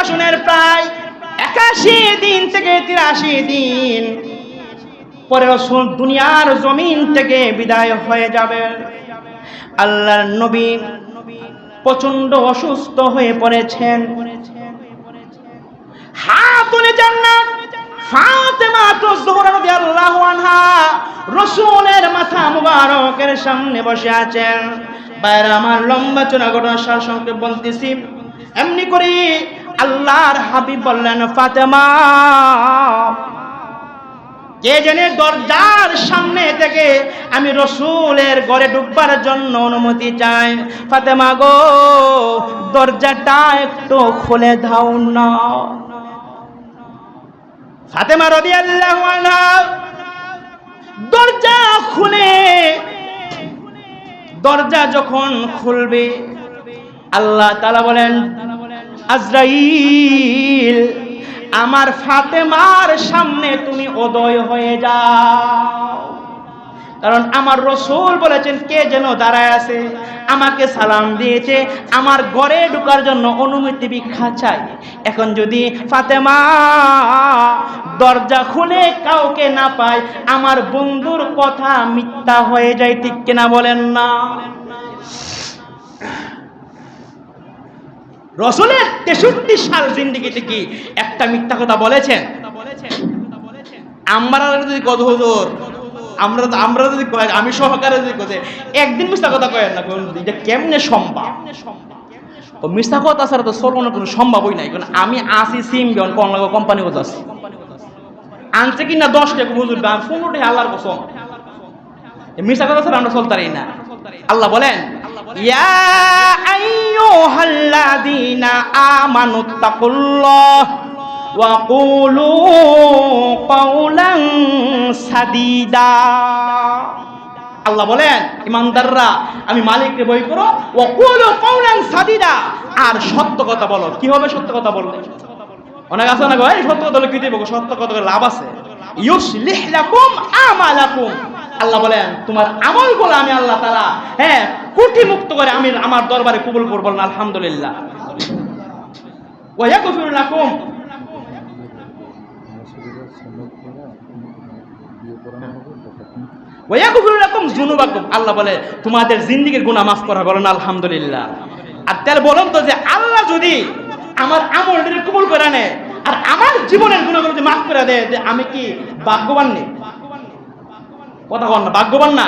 নির্বাচনের প্রায় 81 দিন থেকে 83 দিন পরে রাসূল দুনিয়ার জমিন থেকে বিদায় হয়ে যাবেন। আল্লাহর নবী প্রচন্ড অসুস্থ হয়ে পড়েছেন। হাতুনে জান্নাত ফাতেমা যোহরা রাদিয়াল্লাহু আনহা রাসূলের মাথা মুবারকের সামনে বসে আছেন। বাইরে আমার লম্বা চড়া ঘটনা সারসংক্ষেপ বলতেছি। এমনি করে আল্লাহর হাবিব বললেন, ফাতেমা, কে জানে দরজার সামনে থেকে আমি রাসূলের ঘরে ঢুকবার জন্য অনুমতি চাই। ফাতেমা গো, দরজাটা একটু খুলে দাও না। ফাতেমা রাদিয়াল্লাহু আনহা দরজা খুলে, দরজা যখন খুলবে আল্লাহ তাআলা বলেন, আজরাইল, আমার ফাতেমার সামনে তুমি উদয় হয়ে যাও। কারণ আমার রাসূল বলেছেন, কে যেন দাঁড়ায় আছে, আমাকে সালাম দিয়েছে, আমার ঘরে ঢোকার জন্য অনুমতি ভিক্ষা চাই। এখন যদি ফাতেমা দরজা খুলে কাউকে না পায়, আমার বন্ধুর কথা মিথ্যা হয়ে যায়, ঠিক কিনা বলেন না? রাসূলের 63 সাল জিন্দেগিতে কি একটা মিথ্যা কথা বলেছেন? আমরা যদি কত হুজুর, আমরা যদি কয়, আমি সহকারে যদি কই একদিন মিথ্যা কথা কয়েন না, এটা কেমনে সম্ভব? ও মিথ্যা কথা ছাড়া তো চলবো কোনো সম্ভবই নাই। কারণ আমি আসি সিম গন কোন লাগো কোম্পানি কথা আছে আনছে কিনা 10 টাকা হুজুর দাম 15 টাকা আল্লাহর কসম। এই মিথ্যা কথা ছাড়া আমরা চলতারি না। আল্লাহ বলেন, ইয়া আইয়ুহাল্লাযীনা আমানুত্তাকুল্লাহ ওয়া কুলু কাওলান সাদীদা। আল্লাহ বলেন, ইমানদাররা, আমি মালিককে ভয় করো, ওয়া কুলু কাওলান সাদীদা, আর সত্য কথা বলো। কি হবে সত্য কথা বললে? অনেক আছে না, এই সত্য কথা বলে কি দেব? সত্য কথা বলে লাভ আছে। ইউসলিহ লাকুম আমালাকুম, আল্লাহ বলেন তোমার আমলগুলো আমি আল্লাহ তাআলা কোটি মুক্ত করে আমি আমার দরবারে কবুল করব। না আলহামদুলিল্লাহ। ওয়া ইয়াগফিরু লাকুম, ওয়া ইয়াগফিরু লাকুম যুনুবাকুম, আল্লাহ বলে তোমাদের জিন্দেগীর গুনাহ মাফ করা। বলেন আলহামদুলিল্লাহ। আর তাহলে বলেন তো যে আল্লাহ যদি আমার আমলটাকে কবুল করে নেয় আর আমার জীবনের গুনাহগুলো যদি মাফ করে দেয়, যে আমি কি ভাগ্যবান নেই? কথা বল না, ভাগ্যবান না?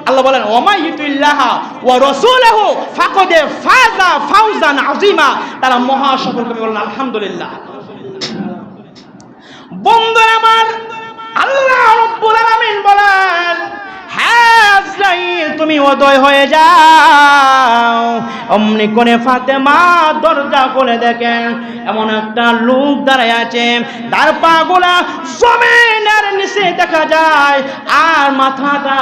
আল্লাহ বলেন, ওমা ইউতিল্লাহা ওয়া রাসূলুহু ফাকাদ ফাযা ফাওজান আযীমা, তারা মহা সফলকামী। বলেন আলহামদুলিল্লাহ। বন্ধুরা আমার, আল্লাহ রাব্বুল আলামিন বলেন, হ্যাঁ আজরাইল, তুমি উদয় হয়ে যাও। অমনি করে ফাতেমা দরজা খুলে দেখেন এমন একটা লোক দাঁড়ায় আছে, তার পাগুলা জমিনের নিচে দেখা যায় আর মাথাটা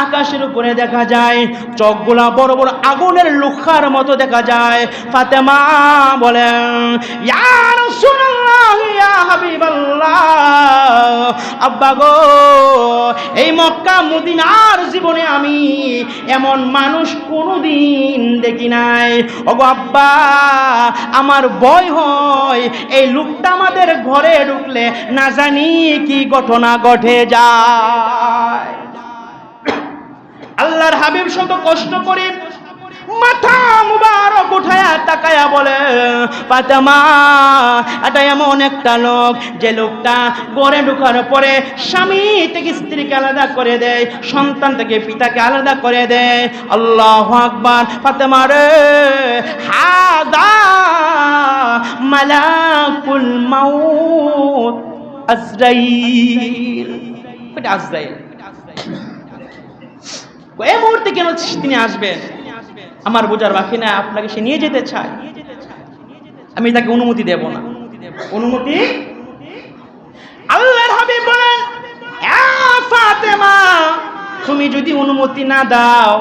আকাশের উপরে দেখা যায়, চোখগুলা বড় বড় আগুনের লুখার মতো দেখা যায়। ফাতেমা বলেন, ইয়া রাসূলুল্লাহ, ইয়া হাবিবাল্লাহ, আব্বা গো, এই মক্কা মদিনার জীবনে আমি এমন মানুষ কোনোদিন দেখি নাই। ওগো আব্বা, আমার ভয় হয় এই লোকটা আমাদের ঘরে ঢুকলে না জানি কি ঘটনা ঘটে যায়। আল্লাহর হাবিব শত কষ্ট করে মাথা মুবারক উঠায়া তাকায়া বলে, ফাতেমা, এটা এমন একটা লোক যে লোকটা ঘরে ঢোকার পরে স্বামী থেকে স্ত্রীকে আলাদা করে দেয়, সন্তান থেকে পিতাকে আলাদা করে দেয়। আল্লাহু আকবার। ফাতেমা রে, হাদা মালাকুল মাউত আজরাইল। এটা আজরাইল। এই মুহূর্তে কেন তিনি আসবেন আমার বোঝার বাকি না। আপনাকে সে নিয়ে যেতে চায়, আমি তাকে অনুমতি দেব না। অনুমতি আল্লাহর হাবিব বলেন, ফাতেমা, তুমি যদি অনুমতি না দাও,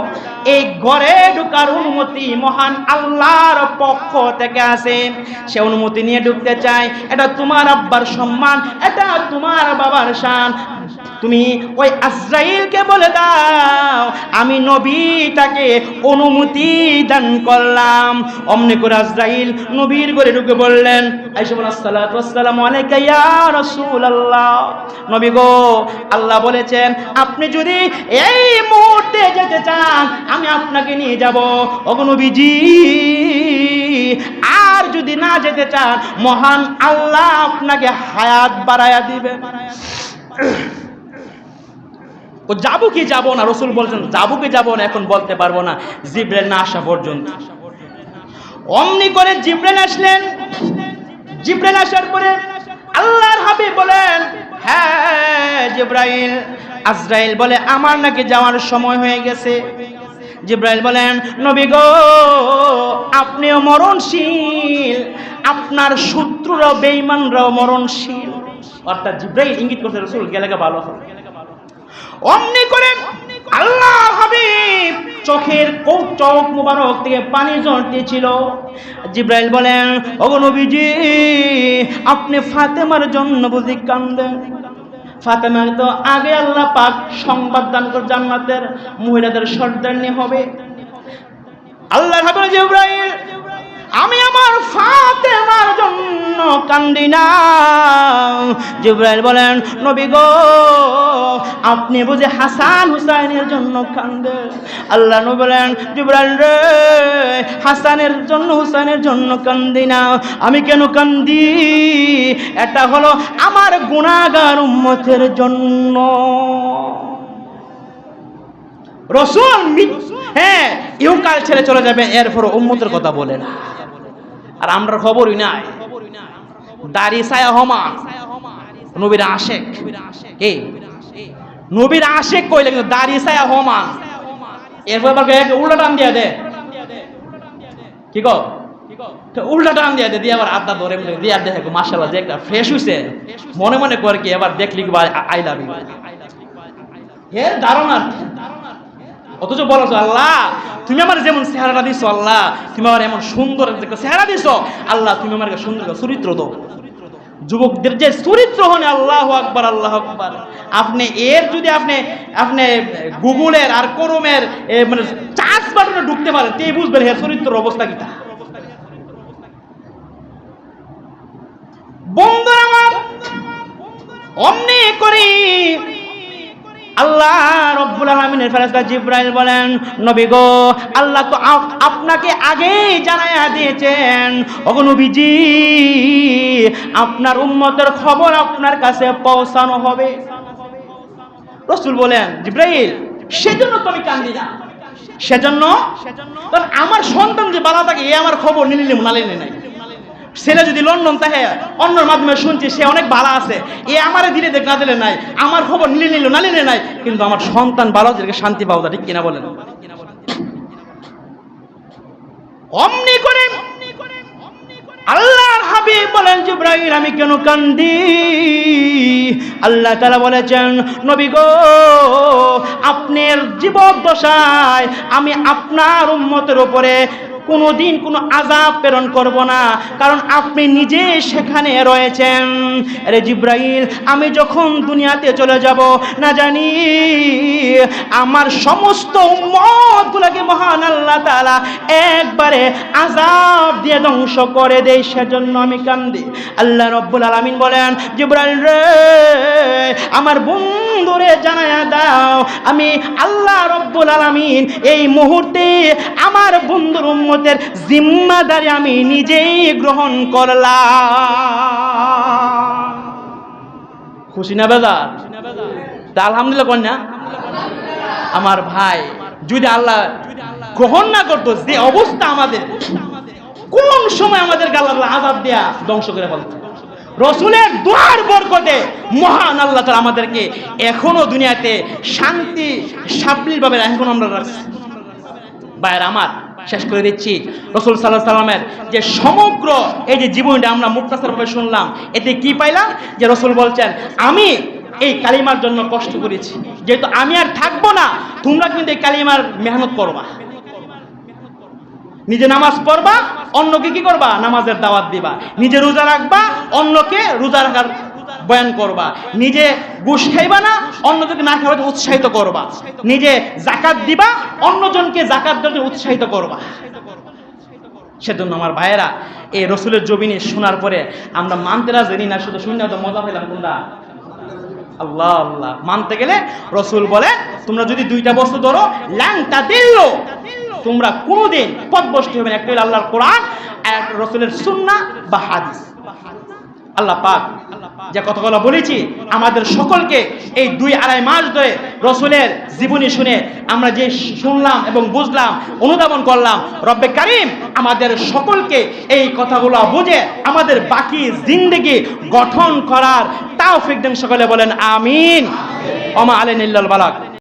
এই ঘরে ঢোকার অনুমতি মহান আল্লাহর পক্ষ থেকে আসে। সে অনুমতি নিয়ে ঢুকতে চায়। এটা তোমার আব্বার সম্মান, এটা তোমার বাবার শান। তুমি ওই আজরাইলকে বলে দাও আমি নবী তাকে অনুমতি দান করলাম। অমনি করে আজরাইল নবীর ঘরে ঢুকে বললেন, আয়েশা বলেন আসসালাতু ওয়াসসালামু আলাইকা ইয়া রাসূলুল্লাহ, নবী গো আল্লাহ বলেছেন আপনি যদি এই মুহূর্তে যেতে চান আমি আপনাকে নিয়ে যাব। ওগো নবীজি, আর যদি না যেতে চান মহান আল্লাহ আপনাকে হায়াত বাড়ায়া দিবেন। ও যাবো কি যাব না, রাসূল বলছেন যাবো কি যাব না এখন বলতে পারবো না, জিবরাইল না আসা পর্যন্ত। অমনি করে জিবরাইল আসলেন। জিবরাইল আসার পরে আল্লাহর হাবিব বলেন, হ্যাঁ জিবরাইল। আজরাইল বলে আমার নাকি যাওয়ার সময় হয়ে গেছে। জিবরাইল বলেন, নবী গো আপনিও মরণশীল, আপনার শত্রুরাও বেঈমানরাও মরণশীল। অর্থাৎ জিবরাইল ইঙ্গিত করতে রাসূল গেলে ভালো হবে। অমনি করে আল্লাহ হাবিব চোখের চোখ মুবারক থেকে পানি ঝরতেছিল। জিবরাইল বলেন, ওগো নবীজি আপনি ফাতেমার জন্য বুঝি কান্দেন? ফাতেমা তো আগে আল্লাহ পাক সংবাদ দান করে জান্নাতের মহিলাদের সর্দারনি হবে। আল্লাহ হাবিব জিবরাইল আমি আমার ফাতেমার জন্য কান্দি না। জিবরাইল বলেন, নবী গো আপনি বুঝি হাসান হুসাইনের জন্য কান্দেন? আল্লাহ নবী বলেন, জিবরাইল রে হাসানের জন্য হুসাইনের জন্য কান্দি না। আমি কেন কান্দি? এটা হলো আমার গুনাহগার উম্মতের জন্য। রাসূল হ্যাঁ ইহকাল ছেড়ে চলে যাবে, এরপর উম্মতের কথা বলে না। আর আমরা খবরই নাই। দাড়ি ছায়া হমা নবীর আশেক, কে নবীর আশেক কইলে কিন্তু দাড়ি ছায়া হমা। এরপর উল্টা টান দিয়া দে, কি গো উল্টা টান দিয়া দে, দিয়ে আবার আড্ডা ধরে দিয়ে দেখে মাশাআল্লাহ যে একটা ফ্রেশ হইছে, মনে মনে করে কি এবার দেখলি কি আই লাভ ইউ এর ধারণা। অথচ বলছো আল্লাহ তুমি আমার যেমন চেহারাটা দিছো, আল্লাহ তুমি আমার এমন সুন্দর চেহারা দিছো, আল্লাহ তুমি আমার সুন্দর চরিত্র দাও। যুবকদের যে চরিত্র হনে আল্লাহু আকবার আল্লাহু আকবার। আপনি এর যদি আপনি গুগলের আর ক্রোমের মানে চার্জ বাটনে ঢুকতে পারেন তে বুঝবেন এর চরিত্রের অবস্থা কিটা। বন্ধুরা আমার অমনি করি আল্লাহ রব্বুল আলামিনের ফেরেশতা জিবরাইল বলেন, নবী গো আল্লাহ তো আপনাকে আগেই জানায়া দিয়েছেন, ওগো নবীজি আপনার উম্মতের খবর আপনার কাছে পৌঁছানো হবে। রাসূল বলেন, জিবরাইল সেজন্য তো আমি কান্দি না, সেজন্য কারণ আমার সন্তান যে বালা থাকে এ আমার খবর নিলে নালিনে নাই। ছেলে যদি লন্ডন থাকে অন্যর মাধ্যমে শুনছি সে অনেক ভালো আছে, এ আমার দিলে দেখ না দিলে নাই, আমার খবর নিলে নিল না নিলে নাই, কিন্তু আমার সন্তান ভালো যেটাকে শান্তি পাওয়া যায়, ঠিক কিনা বলেন? অমনি করে আল্লাহর হাবিব বলেন, জিবরাইল আমি কেন কান্দি? আল্লাহ তাআলা বলেছেন, নবী গো আপনার জীবদ্দশায় আমি আপনার উম্মতের উপরে কোনোদিন কোনো আযাব প্রেরণ করব না, কারণ আপনি নিজে সেখানে রয়েছেন। আরে জিবরাইল আমি যখন দুনিয়াতে চলে যাব না জানি আমার সমস্ত উম্মতগুলোকে মহান আল্লাহ তাআলা একবারে আযাব দিয়ে ধ্বংস করে দেয়, সেজন্য আমি কান্দি। আল্লাহ রাব্বুল আলামিন বলেন, জিবরাইল রে আমার বন্ধুরে জানায়া দাও আমি আল্লাহ রাব্বুল আলামিন এই মুহূর্তে আমার বন্ধুর উম্মতের জিম্মাদারি আমি নিজেই গ্রহণ করলাম। খুশি না বেজার? আলহামদুলিল্লাহ কন্যা আমার ভাই, যদি আল্লাহ গ্রহণ না করতো যে অবস্থা আমাদের, কোন সময় আমাদের আল্লাহ আযাব দেয়া ধ্বংস করে ফেলতো। রাসূলের দুআর বরকতে মহান আল্লাহ তাআলা আমাদেরকে এখনো দুনিয়াতে শান্তি সাবলীলভাবে এখন আমরা রাখছি। ভাইয়ের আমার শেষ করে দিচ্ছি, রাসূল সাল্লাল্লাহু আলাইহি সাল্লামের যে সমগ্র এই যে জীবনটা আমরা মুক্তাসরভাবে শুনলাম, এতে কি পাইলাম? যে রাসূল বলছেন আমি এই কালিমার জন্য কষ্ট করেছি, যেহেতু আমি আর থাকবো না তোমরা কিন্তু এই কালিমার মেহনত করবা, নিজে নামাজ পড়বা, অন্যকে কি করবা? নামাজের দাওয়াত দিবা, নিজে রোজা রাখবা, অন্যকে রোজা রাখার বয়ান করবা, নিজে ঘুষ খাইবা না, অন্যজনকে না খাওয়াতে উৎসাহিত করবা, নিজে যাকাত দিবা, অন্যজনকে যাকাত দিতে উৎসাহিত করবা। সেজন্য আমার ভাইয়েরা, এই রসুলের জবিনে শোনার পরে আমরা মানতে রাজি না, শুধু শুনে তো মজা পেলাম কোনটা? আল্লাহ আল্লাহ। মানতে গেলে রসুল বলে তোমরা যদি দুইটা বস্তু ধরো লাং তাদিল্লু, তোমরা কোনোদিন পথভ্রষ্ট হবে না। একটা হলো আল্লাহর কোরআন, আর রসুলের সুন্নাহ বা হাদিস। আল্লাহ পাক যে কথাগুলো বলেছি আমাদের সকলকে এই 2-2.5 মাস ধরে রসুলের জীবনী শুনে আমরা যে শুনলাম এবং বুঝলাম, অনুধাবন করলাম, রব্বে কারিম আমাদের সকলকে এই কথাগুলো বুঝে আমাদের বাকি জিন্দেগি গঠন করার তৌফিক দেন। সকলে বলেন আমিন। ওমা আলাইনা ইল্লাল বালাগ।